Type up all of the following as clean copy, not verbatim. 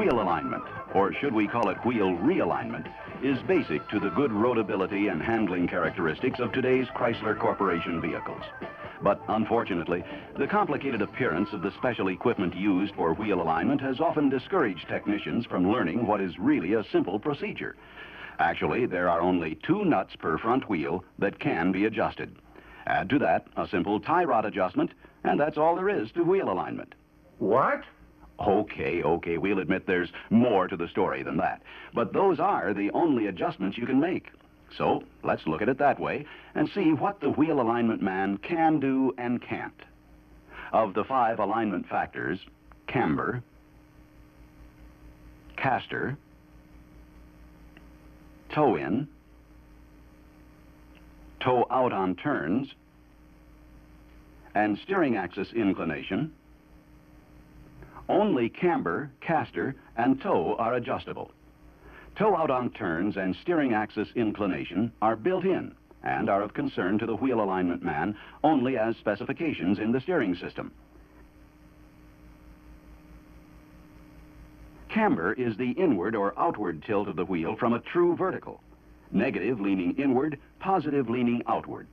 Wheel alignment, or should we call it wheel realignment, is basic to the good roadability and handling characteristics of today's Chrysler Corporation vehicles. But unfortunately, the complicated appearance of the special equipment used for wheel alignment has often discouraged technicians from learning what is really a simple procedure. Actually, there are only 2 nuts per front wheel that can be adjusted. Add to that a simple tie rod adjustment, and that's all there is to wheel alignment. What? Okay, we'll admit there's more to the story than that. But those are the only adjustments you can make. So let's look at it that way and see what the wheel alignment man can do and can't. Of the 5 alignment factors, camber, caster, toe in, toe out on turns, and steering axis inclination, only camber, caster, and toe are adjustable. Toe out on turns and steering axis inclination are built in and are of concern to the wheel alignment man only as specifications in the steering system. Camber is the inward or outward tilt of the wheel from a true vertical. Negative leaning inward, positive leaning outward.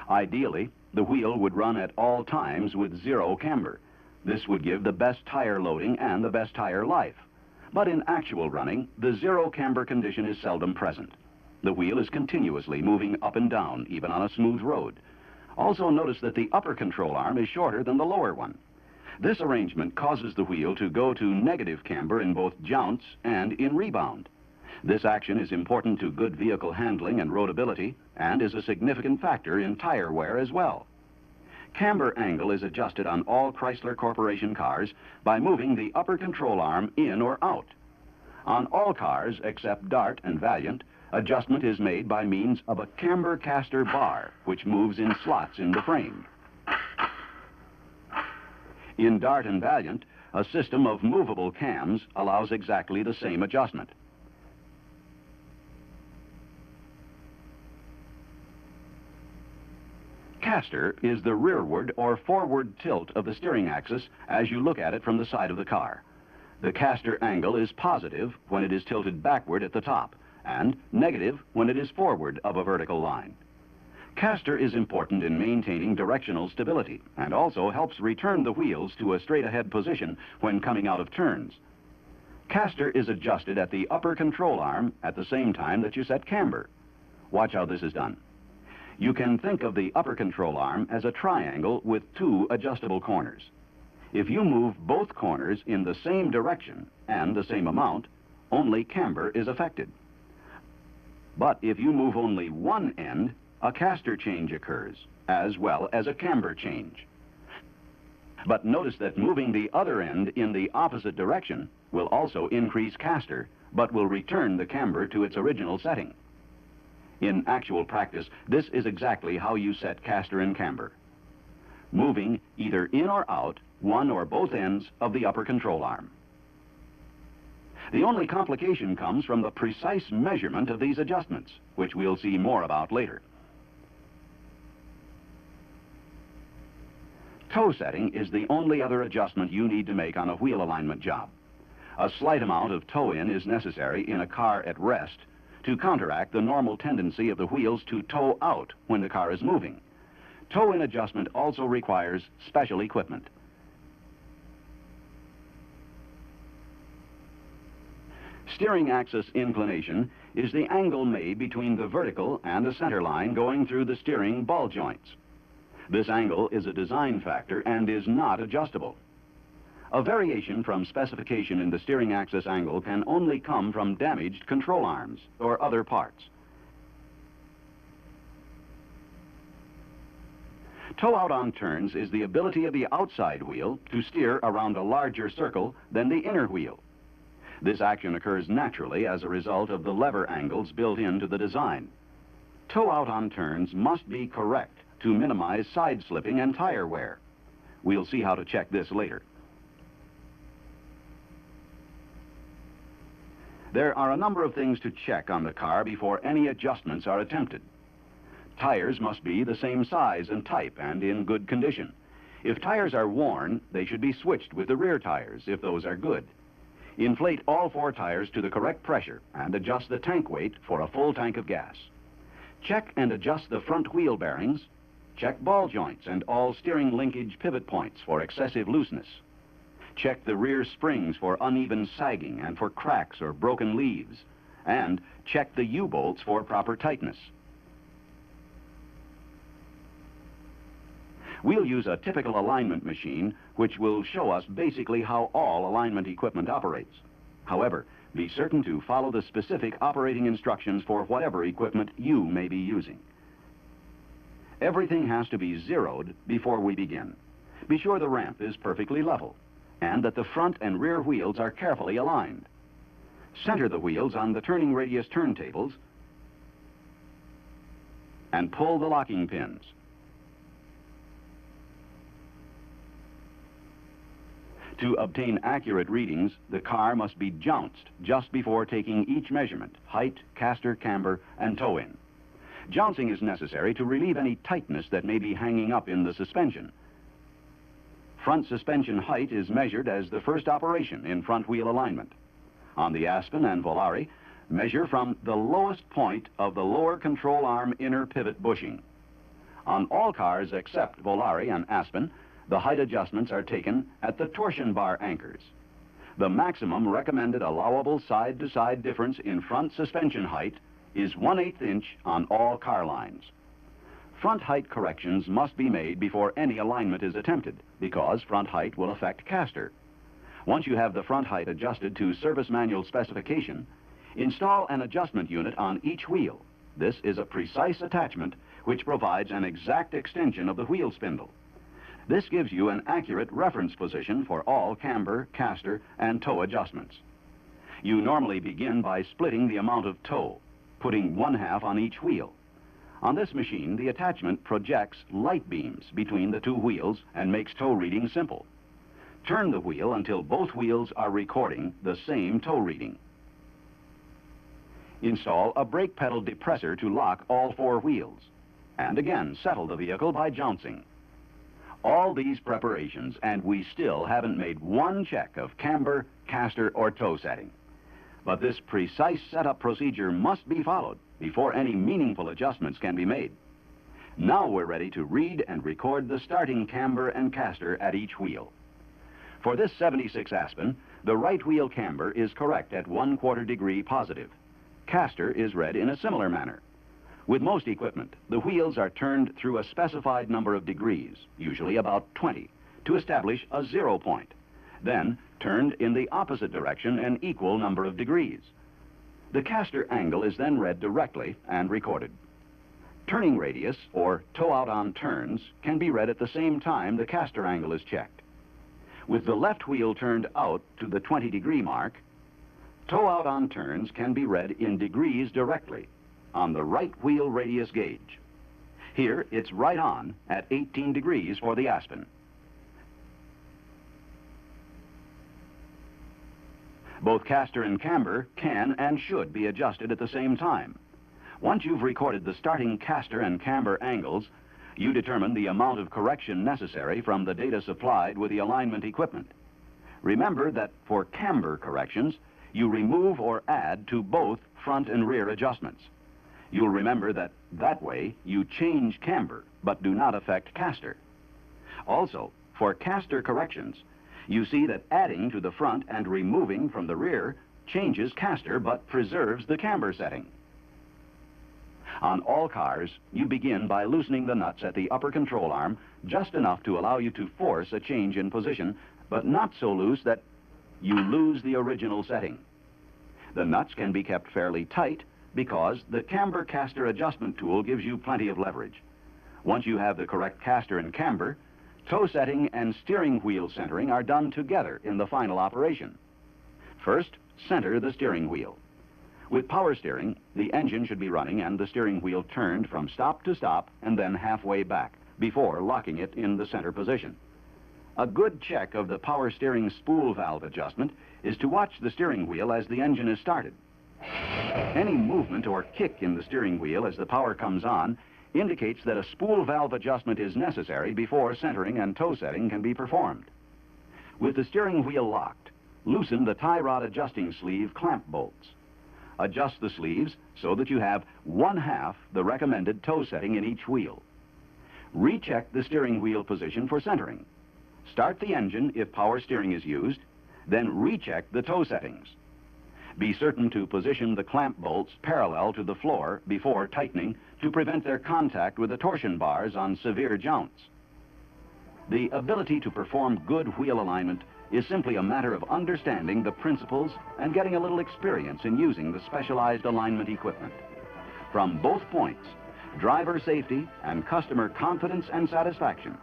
Ideally, the wheel would run at all times with 0 camber. This would give the best tire loading and the best tire life. But in actual running, the 0 camber condition is seldom present. The wheel is continuously moving up and down, even on a smooth road. Also notice that the upper control arm is shorter than the lower one. This arrangement causes the wheel to go to negative camber in both jounce and in rebound. This action is important to good vehicle handling and roadability and is a significant factor in tire wear as well. Camber angle is adjusted on all Chrysler Corporation cars by moving the upper control arm in or out. On all cars except Dart and Valiant, adjustment is made by means of a camber caster bar, which moves in slots in the frame. In Dart and Valiant, a system of movable cams allows exactly the same adjustment. Caster is the rearward or forward tilt of the steering axis as you look at it from the side of the car. The caster angle is positive when it is tilted backward at the top and negative when it is forward of a vertical line. Caster is important in maintaining directional stability and also helps return the wheels to a straight-ahead position when coming out of turns. Caster is adjusted at the upper control arm at the same time that you set camber. Watch how this is done. You can think of the upper control arm as a triangle with 2 adjustable corners. If you move both corners in the same direction and the same amount, only camber is affected. But if you move only one end, a caster change occurs, as well as a camber change. But notice that moving the other end in the opposite direction will also increase caster, but will return the camber to its original setting. In actual practice, this is exactly how you set caster and camber. Moving either in or out one or both ends of the upper control arm. The only complication comes from the precise measurement of these adjustments, which we'll see more about later. Toe setting is the only other adjustment you need to make on a wheel alignment job. A slight amount of toe-in is necessary in a car at rest to counteract the normal tendency of the wheels to toe out when the car is moving. Toe-in adjustment also requires special equipment. Steering axis inclination is the angle made between the vertical and the center line going through the steering ball joints. This angle is a design factor and is not adjustable. A variation from specification in the steering axis angle can only come from damaged control arms or other parts. Toe out on turns is the ability of the outside wheel to steer around a larger circle than the inner wheel. This action occurs naturally as a result of the lever angles built into the design. Toe out on turns must be correct to minimize side slipping and tire wear. We'll see how to check this later. There are a number of things to check on the car before any adjustments are attempted. Tires must be the same size and type and in good condition. If tires are worn, they should be switched with the rear tires if those are good. Inflate all 4 tires to the correct pressure and adjust the tank weight for a full tank of gas. Check and adjust the front wheel bearings. Check ball joints and all steering linkage pivot points for excessive looseness. Check the rear springs for uneven sagging and for cracks or broken leaves. And check the U-bolts for proper tightness. We'll use a typical alignment machine which will show us basically how all alignment equipment operates. However, be certain to follow the specific operating instructions for whatever equipment you may be using. Everything has to be zeroed before we begin. Be sure the ramp is perfectly level and that the front and rear wheels are carefully aligned. Center the wheels on the turning radius turntables and pull the locking pins. To obtain accurate readings, the car must be jounced just before taking each measurement: height, caster, camber, and toe-in. Jouncing is necessary to relieve any tightness that may be hanging up in the suspension. Front suspension height is measured as the first operation in front wheel alignment. On the Aspen and Volare, measure from the lowest point of the lower control arm inner pivot bushing. On all cars except Volare and Aspen, the height adjustments are taken at the torsion bar anchors. The maximum recommended allowable side-to-side difference in front suspension height is 1/8 inch on all car lines. Front height corrections must be made before any alignment is attempted because front height will affect caster. Once you have the front height adjusted to service manual specification, install an adjustment unit on each wheel. This is a precise attachment which provides an exact extension of the wheel spindle. This gives you an accurate reference position for all camber, caster, and toe adjustments. You normally begin by splitting the amount of toe, putting 1/2 on each wheel. On this machine, the attachment projects light beams between the 2 wheels and makes toe reading simple. Turn the wheel until both wheels are recording the same toe reading. Install a brake pedal depressor to lock all 4 wheels, and again settle the vehicle by jouncing. All these preparations, and we still haven't made one check of camber, caster, or toe setting. But this precise setup procedure must be followed before any meaningful adjustments can be made. Now we're ready to read and record the starting camber and caster at each wheel. For this 76 Aspen, the right wheel camber is correct at 1/4 degree positive. Caster is read in a similar manner. With most equipment, the wheels are turned through a specified number of degrees, usually about 20, to establish a 0 point. Then turned in the opposite direction an equal number of degrees. The caster angle is then read directly and recorded. Turning radius, or toe out on turns, can be read at the same time the caster angle is checked. With the left wheel turned out to the 20-degree mark, toe out on turns can be read in degrees directly on the right wheel radius gauge. Here, it's right on at 18 degrees for the Aspen. Both caster and camber can and should be adjusted at the same time. Once you've recorded the starting caster and camber angles, you determine the amount of correction necessary from the data supplied with the alignment equipment. Remember that for camber corrections, you remove or add to both front and rear adjustments. You'll remember that way you change camber, but do not affect caster. Also, for caster corrections, you see that adding to the front and removing from the rear changes caster but preserves the camber setting. On all cars, you begin by loosening the nuts at the upper control arm just enough to allow you to force a change in position, but not so loose that you lose the original setting. The nuts can be kept fairly tight because the camber caster adjustment tool gives you plenty of leverage. Once you have the correct caster and camber, toe setting and steering wheel centering are done together in the final operation. First, center the steering wheel. With power steering, the engine should be running and the steering wheel turned from stop to stop and then halfway back before locking it in the center position. A good check of the power steering spool valve adjustment is to watch the steering wheel as the engine is started. Any movement or kick in the steering wheel as the power comes on indicates that a spool valve adjustment is necessary before centering and toe setting can be performed. With the steering wheel locked, loosen the tie rod adjusting sleeve clamp bolts. Adjust the sleeves so that you have 1/2 the recommended toe setting in each wheel. Recheck the steering wheel position for centering. Start the engine if power steering is used, then recheck the toe settings. Be certain to position the clamp bolts parallel to the floor before tightening to prevent their contact with the torsion bars on severe jounts. The ability to perform good wheel alignment is simply a matter of understanding the principles and getting a little experience in using the specialized alignment equipment. From both points, driver safety and customer confidence and satisfaction,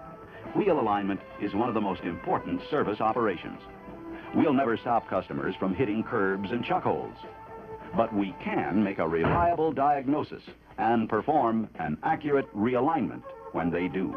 wheel alignment is one of the most important service operations. We'll never stop customers from hitting curbs and chuck holes, but we can make a reliable diagnosis and perform an accurate realignment when they do.